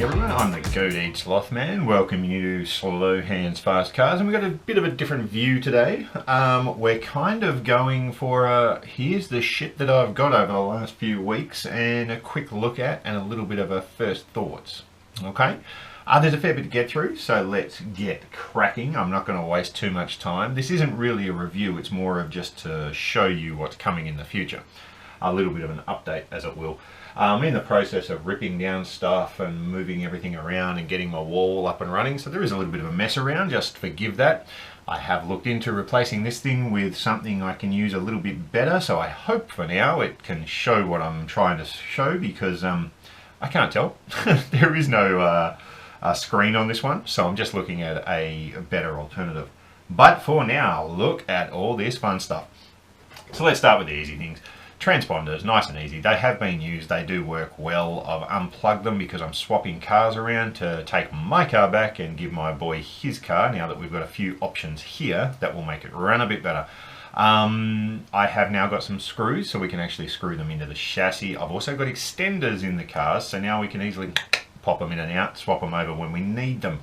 morning everyone, I'm the Goat Eats Loft Man, welcoming you to Slow Hands Fast Cars, and we've got a bit of a different view today. We're kind of going for here's the shit that I've got over the last few weeks and a quick look at and a little bit of a first thoughts. Okay, there's a fair bit to get through, so let's get cracking. I'm not going to waste too much time. This isn't really a review, it's more of just to show you what's coming in the future. A little bit of an update, as it will. I'm in the process of ripping down stuff and moving everything around and getting my wall up and running, so there is a little bit of a mess around, just forgive that. I have looked into replacing this thing with something I can use a little bit better, so I hope for now it can show what I'm trying to show, because I can't tell. There is no screen on this one, so I'm just looking at a better alternative. But for now, look at all this fun stuff. So let's start with the easy things. Transponders, nice and easy. They have been used, they do work well. I've unplugged them because I'm swapping cars around to take my car back and give my boy his car, now that we've got a few options here that will make it run a bit better. I have now got some screws so we can actually screw them into the chassis. I've also got extenders in the cars, so now we can easily pop them in and out, swap them over when we need them.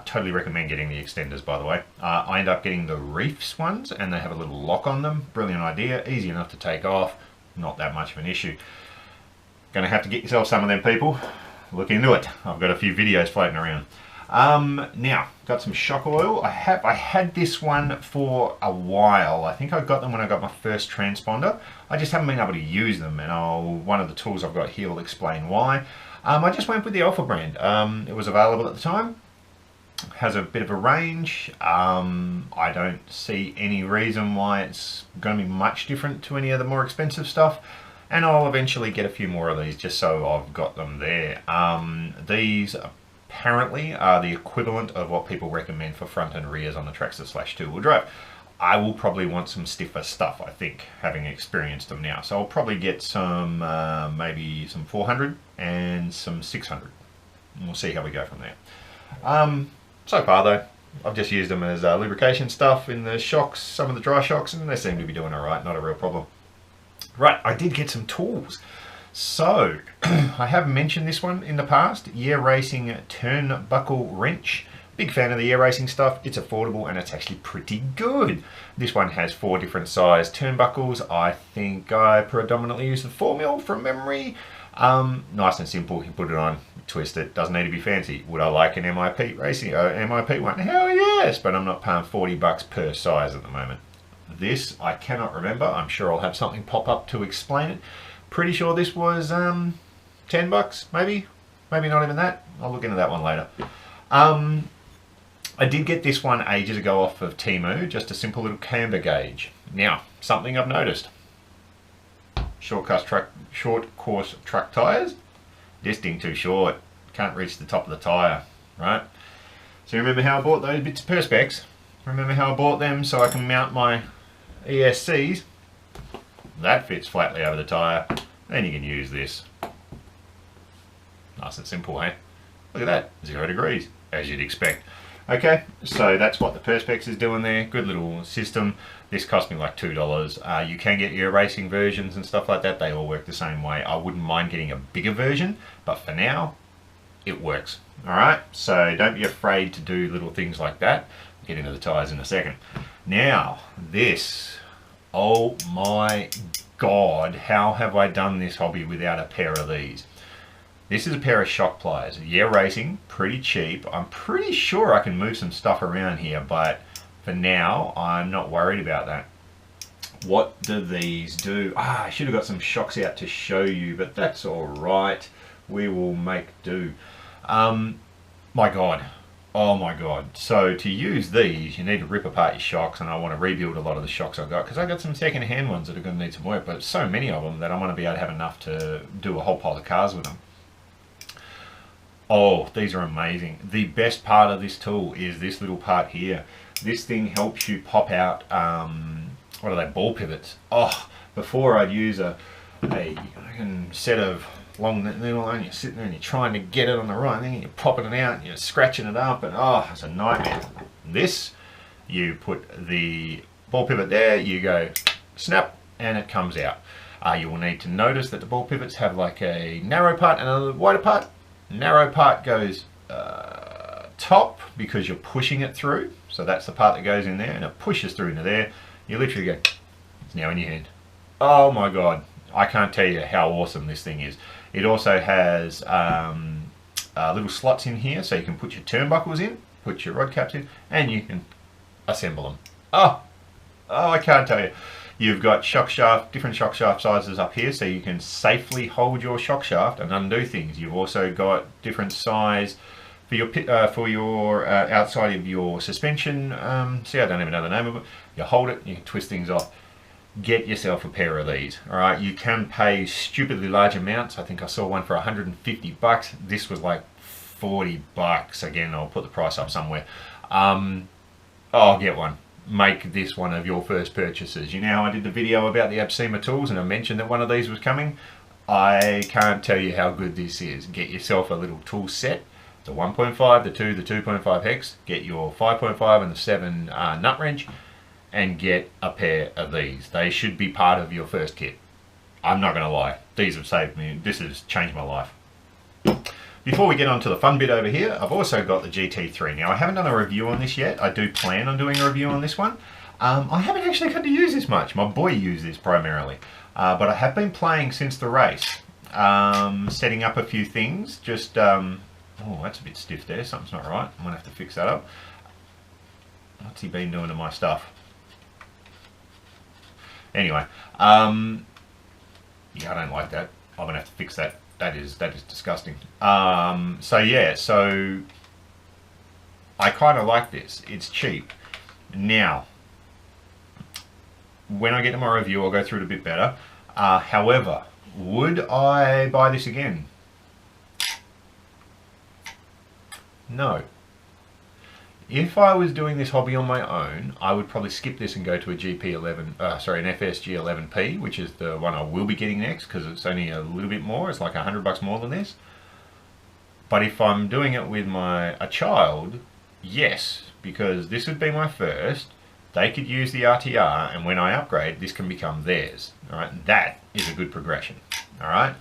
Totally recommend getting the extenders, by the way. I end up getting the reefs ones, and they have a little lock on them. Brilliant idea, easy enough to take off, not that much of an issue. Gonna have to get yourself some of them, people. Look into it. I've got a few videos floating around. Now, got some shock oil. I had this one for a while. I think I got them when I got my first transponder. I just haven't been able to use them, and one of the tools I've got here will explain why. I just went with the Alpha brand. It was available at the time. Has a bit of a range. I don't see any reason why it's going to be much different to any of the more expensive stuff, and I'll eventually get a few more of these just so I've got them there. These apparently are the equivalent of what people recommend for front and rears on the Traxxas / two-wheel drive. I will probably want some stiffer stuff, I think, having experienced them now, so I'll probably get some maybe some 400 and some 600, and we'll see how we go from there. So far though, I've just used them as lubrication stuff in the shocks, some of the dry shocks, and they seem to be doing alright, not a real problem. Right, I did get some tools. So, I have mentioned this one in the past, Year Racing Turnbuckle Wrench. Big fan of the Year Racing stuff, it's affordable and it's actually pretty good. This one has 4 different size turnbuckles. I think I predominantly use the 4mm from memory. Nice and simple, you put it on, twist it, doesn't need to be fancy. Would I like an MIP racing, MIP one? Hell yes, but I'm not paying 40 bucks per size at the moment. This, I cannot remember, I'm sure I'll have something pop up to explain it. Pretty sure this was 10 bucks, maybe not even that. I'll look into that one later. I did get this one ages ago off of Temu, just a simple little camber gauge. Now, something I've noticed. Short course truck tyres, this thing too short, can't reach the top of the tyre, right? So remember how I bought those bits of Perspex? Remember how I bought them so I can mount my ESCs? That fits flatly over the tyre, then you can use this. Nice and simple, eh? Look at that, 0 degrees, as you'd expect. Okay, so that's what the Perspex is doing there. Good little system. This cost me like $2. You can get your racing versions and stuff like that. They all work the same way. I wouldn't mind getting a bigger version, but for now, it works. Alright, so don't be afraid to do little things like that. I'll get into the tyres in a second. Now, this. Oh my God, how have I done this hobby without a pair of these? This is a pair of shock pliers. Yeah, Racing, pretty cheap. I'm pretty sure I can move some stuff around here, but for now, I'm not worried about that. What do these do? I should have got some shocks out to show you, but that's all right. We will make do. My God. Oh my God. So to use these, you need to rip apart your shocks, and I want to rebuild a lot of the shocks I've got, because I've got some second-hand ones that are going to need some work, but so many of them that I want to be able to have enough to do a whole pile of cars with them. Oh, these are amazing. The best part of this tool is this little part here. This thing helps you pop out, what are they, ball pivots. Oh, before I'd use a set of long needle and you're sitting there and you're trying to get it on the right thing and you're popping it out and you're scratching it up, and oh, it's a nightmare. This, you put the ball pivot there, you go snap and it comes out. You will need to notice that the ball pivots have like a narrow part and a wider part. narrow part goes top because you're pushing it through. So that's the part that goes in there, and it pushes through into there. You literally go, it's now in your hand. Oh my God, I can't tell you how awesome this thing is. It also has little slots in here, so you can put your turnbuckles in, put your rod caps in, and you can assemble them. Oh, I can't tell you. You've got shock shaft, different shock shaft sizes up here, so you can safely hold your shock shaft and undo things. You've also got different size for your outside of your suspension. See, I don't even know the name of it. You hold it, you can twist things off. Get yourself a pair of these. All right, you can pay stupidly large amounts. I think I saw one for 150 bucks. This was like 40 bucks. Again, I'll put the price up somewhere. I'll get one. Make this one of your first purchases. You know how I did the video about the Absema tools and I mentioned that one of these was coming? I can't tell you how good this is. Get yourself a little tool set. The 1.5, the 2, the 2.5 hex. Get your 5.5 and the 7 nut wrench, and get a pair of these. They should be part of your first kit. I'm not going to lie. These have saved me. This has changed my life. Before we get on to the fun bit over here, I've also got the GT3. Now, I haven't done a review on this yet. I do plan on doing a review on this one. I haven't actually got to use this much. My boy used this primarily. But I have been playing since the race. Setting up a few things. Just, oh, that's a bit stiff there. Something's not right. I'm going to have to fix that up. What's he been doing to my stuff? Anyway, yeah, I don't like that. I'm going to have to fix that. That is disgusting. So yeah, so I kind of like this. It's cheap. Now, when I get to my review, I'll go through it a bit better. However, would I buy this again? No. If I was doing this hobby on my own, I would probably skip this and go to a GP11, an FSG11P, which is the one I will be getting next because it's only a little bit more. It's like $100 more than this. But if I'm doing it with a child, yes, because this would be my first. They could use the RTR, and when I upgrade, this can become theirs. All right, that is a good progression. All right.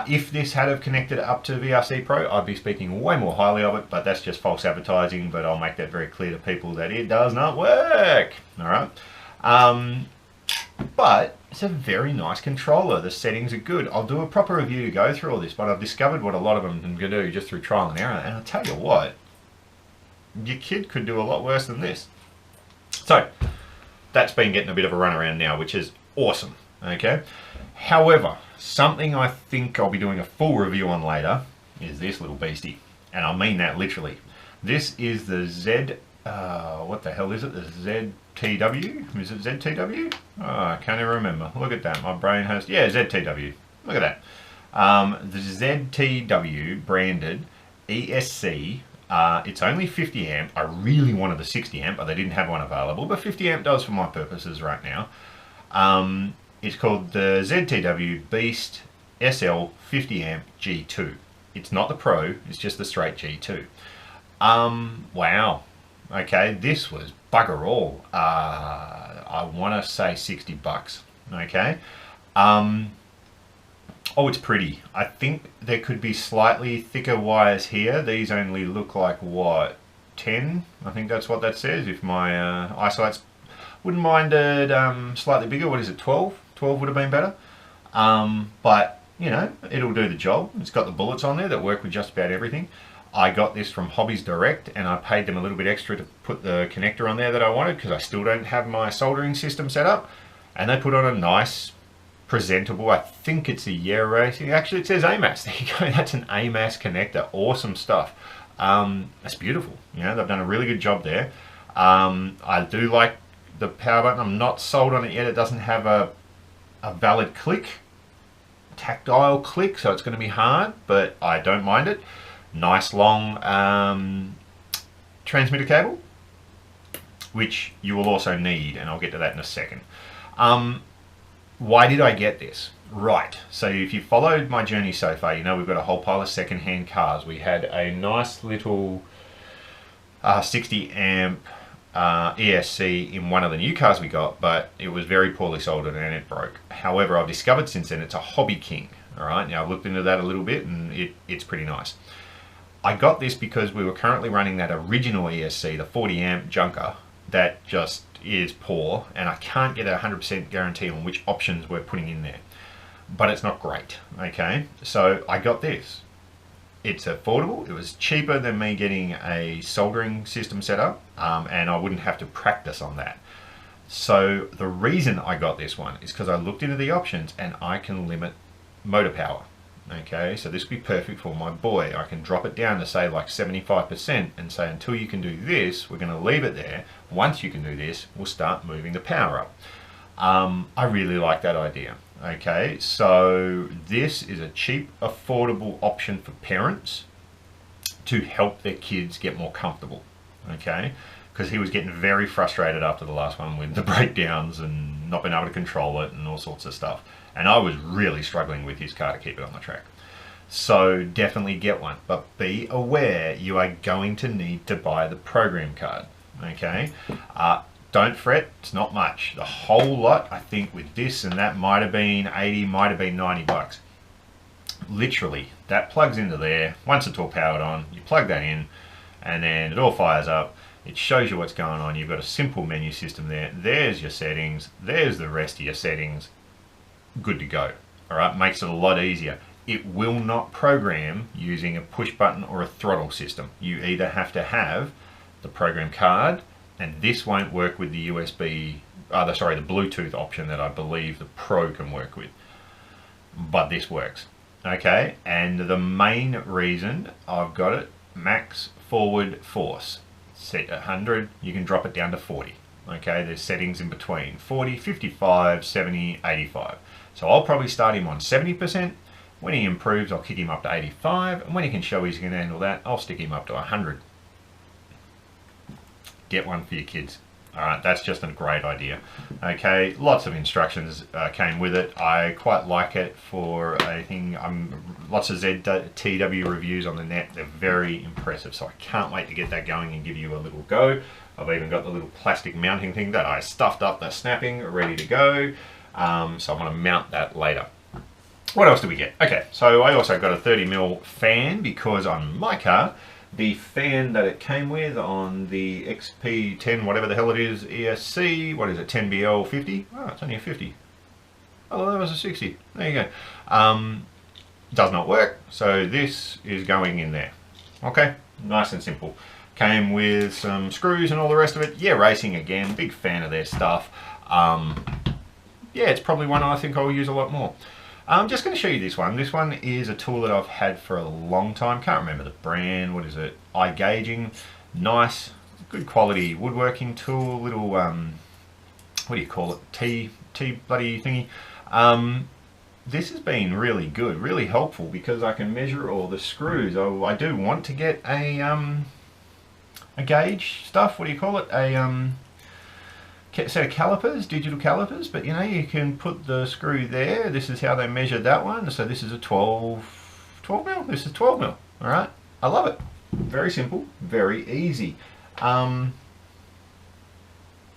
If this had have connected up to VRC Pro, I'd be speaking way more highly of it, but that's just false advertising, but I'll make that very clear to people that it does not work. All right. But it's a very nice controller. The settings are good. I'll do a proper review to go through all this, but I've discovered what a lot of them can do just through trial and error, and I'll tell you what, your kid could do a lot worse than this. So, that's been getting a bit of a run around now, which is awesome. Okay. However, something I think I'll be doing a full review on later is this little beastie. And I mean that literally. This is the what the hell is it? The ZTW? Is it ZTW? Oh, I can't even remember. Look at that. My brain has... Yeah, ZTW. Look at that. The ZTW branded ESC. It's only 50 amp. I really wanted the 60 amp, but they didn't have one available. But 50 amp does for my purposes right now. It's called the ZTW Beast SL 50 amp G2. It's not the Pro, it's just the straight G2. Wow. Okay, this was bugger all. I want to say 60 bucks. Okay. Oh, it's pretty. I think there could be slightly thicker wires here. These only look like, what, 10? I think that's what that says. If my eyesight wouldn't mind it slightly bigger. What is it, 12? 12 would have been better. But, you know, it'll do the job. It's got the bullets on there that work with just about everything. I got this from Hobbies Direct, and I paid them a little bit extra to put the connector on there that I wanted because I still don't have my soldering system set up. And they put on a nice, presentable, I think it's a Year Racing. Actually, it says AMAS. There you go. That's an AMAS connector. Awesome stuff. That's beautiful. You know, they've done a really good job there. I do like the power button. I'm not sold on it yet. It doesn't have a valid click, tactile click, so it's going to be hard, but I don't mind it. Nice long transmitter cable, which you will also need, and I'll get to that in a second. Why did I get this? Right, so if you followed my journey so far, you know we've got a whole pile of second-hand cars. We had a nice little 60 amp ESC in one of the new cars we got, but it was very poorly soldered and it broke. However, I've discovered since then it's a Hobby King. All right, now I've looked into that a little bit and it's pretty nice. I got this because we were currently running that original ESC, the 40 amp junker, that just is poor, and I can't get a 100% guarantee on which options we're putting in there. But it's not great, okay? So I got this. It's affordable. It was cheaper than me getting a soldering system set up, and I wouldn't have to practice on that. So the reason I got this one is because I looked into the options and I can limit motor power. Okay, so this would be perfect for my boy. I can drop it down to say like 75% and say until you can do this, we're going to leave it there. Once you can do this, we'll start moving the power up. I really like that idea. Okay, so this is a cheap, affordable option for parents to help their kids get more comfortable. Okay, because he was getting very frustrated after the last one with the breakdowns and not being able to control it and all sorts of stuff. And I was really struggling with his car to keep it on the track. So definitely get one, but be aware you are going to need to buy the program card. Okay, don't fret, it's not much. The whole lot, I think with this and that might have been 80, might have been 90 bucks. Literally, that plugs into there. Once it's all powered on, you plug that in and then it all fires up. It shows you what's going on. You've got a simple menu system there. There's your settings. There's the rest of your settings. Good to go. All right, makes it a lot easier. It will not program using a push button or a throttle system. You either have to have the program card, and this won't work with the USB, the Bluetooth option that I believe the Pro can work with. But this works. Okay, and the main reason I've got it, max forward force. Set 100, you can drop it down to 40. Okay, there's settings in between 40, 55, 70, 85. So I'll probably start him on 70%. When he improves, I'll kick him up to 85. And when he can show he's going to handle that, I'll stick him up to 100. Get one for your kids. All right, that's just a great idea. Okay, lots of instructions came with it. I quite like it for a thing. Lots of ZTW reviews on the net. They're very impressive, so I can't wait to get that going and give you a little go. I've even got the little plastic mounting thing that I stuffed up the snapping, ready to go. So I'm going to mount that later. What else do we get? Okay, so I also got a 30mm fan because on my car, the fan that it came with on the XP10, whatever the hell it is, ESC, what is it, 10BL50? Oh, it's only a 50. Oh, that was a 60. There you go. Does not work, so this is going in there. Okay, nice and simple. Came with some screws and all the rest of it. Yeah, racing again, big fan of their stuff. Yeah, it's probably one I think I'll use a lot more. I'm just going to show you this one. This one is a tool that I've had for a long time. Can't remember the brand. What is it? Eye gauging. Nice, good quality woodworking tool. Little, what do you call it? T bloody thingy. This has been really good, really helpful because I can measure all the screws. Oh, I do want to get a gauge stuff. What do you call it? A set of calipers, digital calipers, but you know, you can put the screw there. This is how they measured that one. So this is a 12 mil. This is 12 mil. All right, I love it. Very simple, very easy. Don't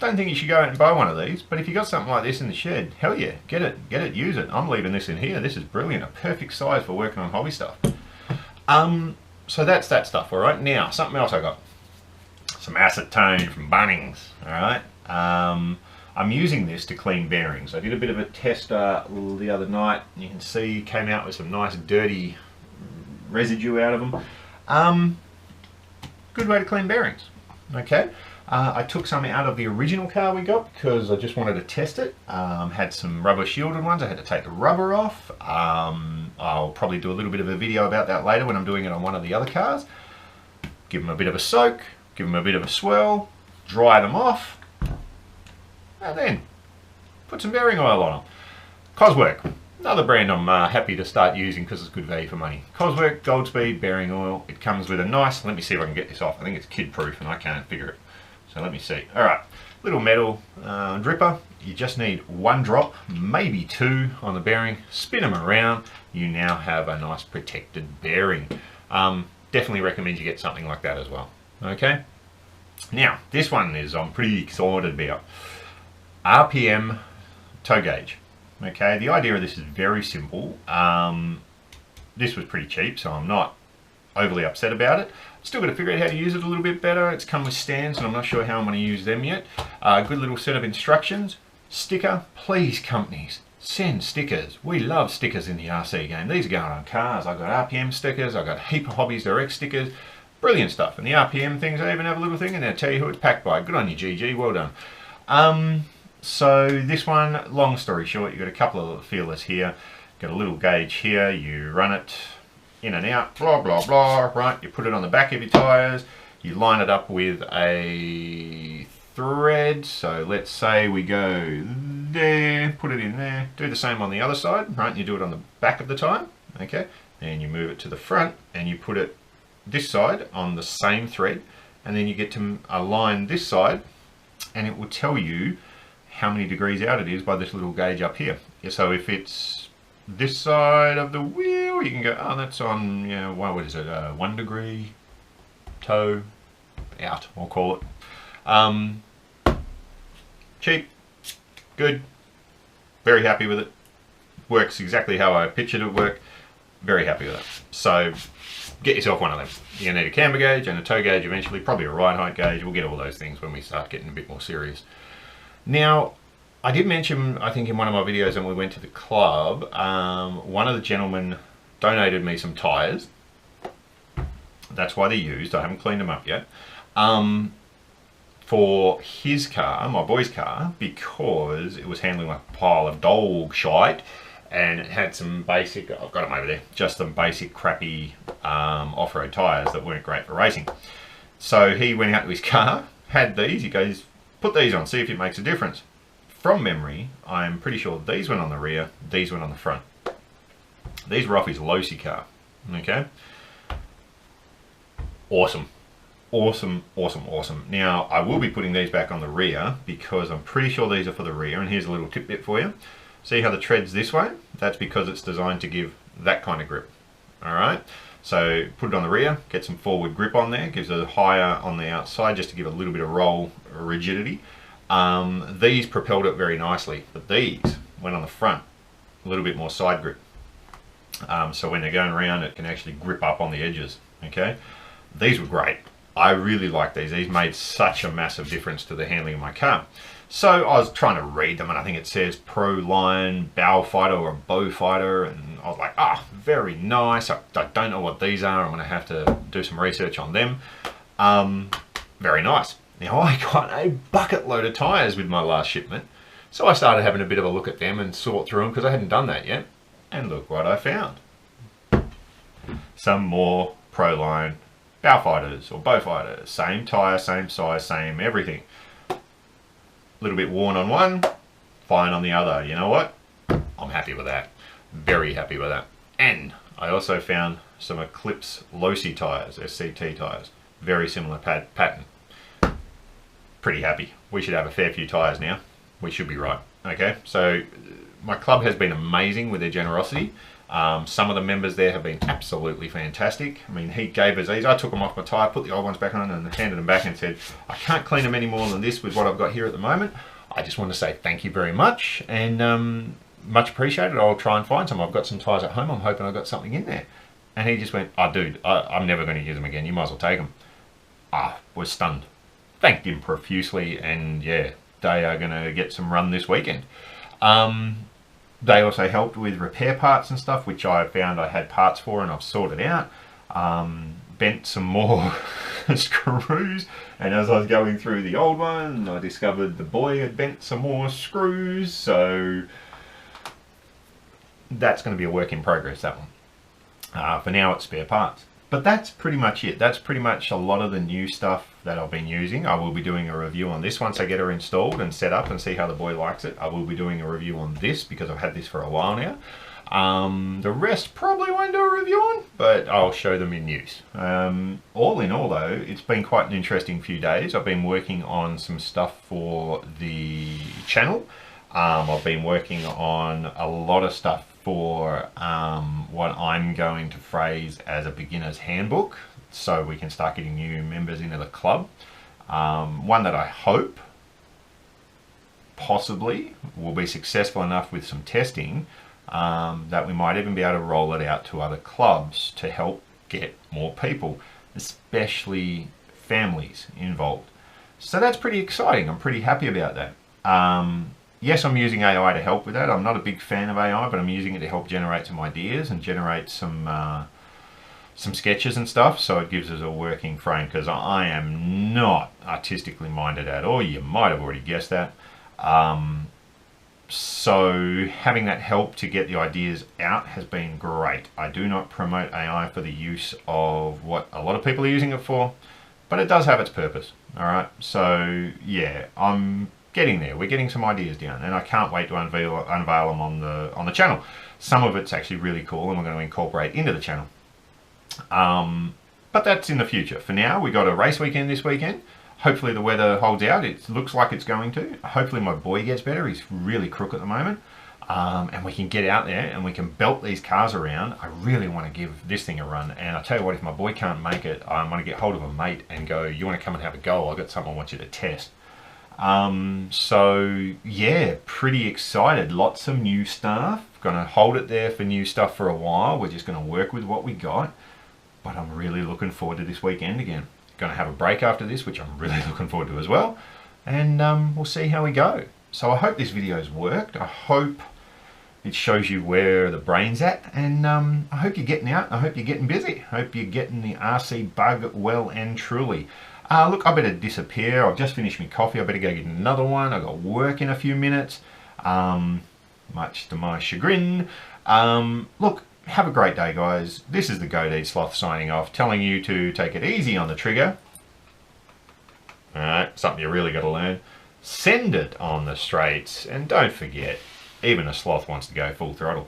think you should go out and buy one of these, but if you got something like this in the shed, hell yeah, get it, use it. I'm leaving this in here. This is brilliant, a perfect size for working on hobby stuff. So that's that stuff. All right, now something else I got. Some acetone from Bunnings. All right. I'm using this to clean bearings. I did a bit of a test the other night. You can see came out with some nice dirty residue out of them. Good way to clean bearings. Okay, I took some out of the original car we got because I just wanted to test it. Had some rubber shielded ones. I had to take the rubber off. I'll probably do a little bit of a video about that later when I'm doing it on one of the other cars. Give them a bit of a soak, give them a bit of a swirl, dry them off, and then put some bearing oil on them. Koswork, another brand I'm happy to start using because it's good value for money. Koswork Gold Speed bearing oil. It comes with a nice, let me see if I can get this off. I think it's kid proof and I can't figure it. So let me see. Alright, little metal dripper. You just need one drop, maybe two on the bearing. Spin them around. You now have a nice protected bearing. Definitely recommend you get something like that as well. Okay? Now, this one is I'm pretty excited about. RPM toe gauge. Okay, the idea of this is very simple. This was pretty cheap, so I'm not overly upset about it. Still got to figure out how to use it a little bit better. It's come with stands, and I'm not sure how I'm going to use them yet. Good little set of instructions. Sticker, please companies, send stickers. We love stickers in the RC game. These are going on cars. I've got RPM stickers. I've got a heap of Hobbies Direct stickers. Brilliant stuff. And the RPM things, I even have a little thing in there. Tell you who it's packed by. Good on you, GG. Well done. So this one, long story short, you've got a couple of feelers here. Got a little gauge here. You run it in and out, blah, blah, blah, right? You put it on the back of your tyres. You line it up with a thread. So let's say we go there, put it in there. Do the same on the other side, right? You do it on the back of the tyre, okay? And you move it to the front and you put it this side on the same thread. And then you get to align this side and it will tell you how many degrees out it is by this little gauge up here. So if it's this side of the wheel, you can go, oh, that's on, you know, what is it, 1 degree toe out, we'll call it. Cheap, good, very happy with it. Works exactly how I pictured it work. Very happy with it. So get yourself one of them. You're gonna need a camber gauge and a toe gauge eventually, probably a ride height gauge. We'll get all those things when we start getting a bit more serious. Now, I did mention, I think in one of my videos when we went to the club, one of the gentlemen donated me some tyres. That's why they're used. I haven't cleaned them up yet. For his car, my boy's car, because it was handling like a pile of dog shite and it had some basic, I've got them over there, just some basic crappy off-road tyres that weren't great for racing. So he went out to his car, had these, he goes, put these on, see if it makes a difference. From memory, I'm pretty sure these went on the rear, these went on the front. These were off his Losi car, okay? Awesome. Awesome, awesome, awesome. Now, I will be putting these back on the rear because I'm pretty sure these are for the rear, and here's a little tidbit for you. See how the tread's this way? That's because it's designed to give that kind of grip, all right? So put it on the rear, get some forward grip on there, gives it higher on the outside just to give a little bit of roll rigidity. These propelled it very nicely, but these went on the front, a little bit more side grip. So when they're going around, it can actually grip up on the edges, okay? These were great. I really like these. These made such a massive difference to the handling of my car. So I was trying to read them and I think it says Pro Line Bow Fighter or Bow Fighter, and I was like, ah, very nice. I don't know what these are. I'm going to have to do some research on them. Very nice. Now I got a bucket load of tyres with my last shipment. So I started having a bit of a look at them and sort through them because I hadn't done that yet. And look what I found. Some more Pro Line Bow Fighters or Bow Fighters. Same tyre, same size, same everything. A little bit worn on one, fine on the other. You know what? I'm happy with that. Very happy with that. And I also found some Eclipse Losi tyres, SCT tyres. Very similar pattern. Pretty happy. We should have a fair few tyres now. We should be right. Okay, so my club has been amazing with their generosity. Some of the members there have been absolutely fantastic. I mean, he gave us these. I took them off my tyre, put the old ones back on and handed them back and said, I can't clean them any more than this with what I've got here at the moment. I just want to say thank you very much and much appreciated. I'll try and find some. I've got some tyres at home. I'm hoping I've got something in there. And he just went, oh, dude, I'm never going to use them again. You might as well take them. Was stunned. Thanked him profusely, and yeah, they are going to get some run this weekend. They also helped with repair parts and stuff, which I found I had parts for and I've sorted out. Bent some more screws, and as I was going through the old one, I discovered the boy had bent some more screws, so that's going to be a work in progress, that one. For now, it's spare parts. But that's pretty much it. That's pretty much a lot of the new stuff that I've been using. I will be doing a review on this once I get her installed and set up and see how the boy likes it. I will be doing a review on this because I've had this for a while now. The rest probably won't do a review on, but I'll show them in use. All in all though, it's been quite an interesting few days. I've been working on some stuff for the channel. I've been working on a lot of stuff for what I'm going to phrase as a beginner's handbook, so we can start getting new members into the club. One that I hope possibly will be successful enough with some testing that we might even be able to roll it out to other clubs to help get more people, especially families, involved. So that's pretty exciting. I'm pretty happy about that. Yes, I'm using AI to help with that. I'm not a big fan of AI, but I'm using it to help generate some ideas and generate some sketches and stuff, so it gives us a working frame, because I am not artistically minded at all. You might have already guessed that. So having that help to get the ideas out has been great. I do not promote AI for the use of what a lot of people are using it for, but it does have its purpose. All right, so yeah, I'm getting there. We're getting some ideas down, and I can't wait to unveil them on the channel. Some of it's actually really cool, and we're going to incorporate into the channel. But that's in the future. For now, we got a race weekend this weekend. Hopefully the weather holds out. It looks like it's going to. Hopefully my boy gets better. He's really crook at the moment. And we can get out there and we can belt these cars around. I really want to give this thing a run. And I'll tell you what, if my boy can't make it, I'm going to get hold of a mate and go, you want to come and have a go? I've got something I want you to test. So yeah, pretty excited. Lots of new stuff. Going to hold it there for new stuff for a while. We're just going to work with what we got. But I'm really looking forward to this weekend again. Going to have a break after this, which I'm really looking forward to as well. And we'll see how we go. So I hope this video's worked. I hope it shows you where the brain's at. And I hope you're getting out. I hope you're getting busy. I hope you're getting the RC bug well and truly. Look, I better disappear. I've just finished my coffee. I better go get another one. I've got work in a few minutes, much to my chagrin. Look, have a great day, guys. This is the Goat Eat Sloth signing off, telling you to take it easy on the trigger. Alright, something you really got to learn. Send it on the straights, and don't forget, even a sloth wants to go full throttle.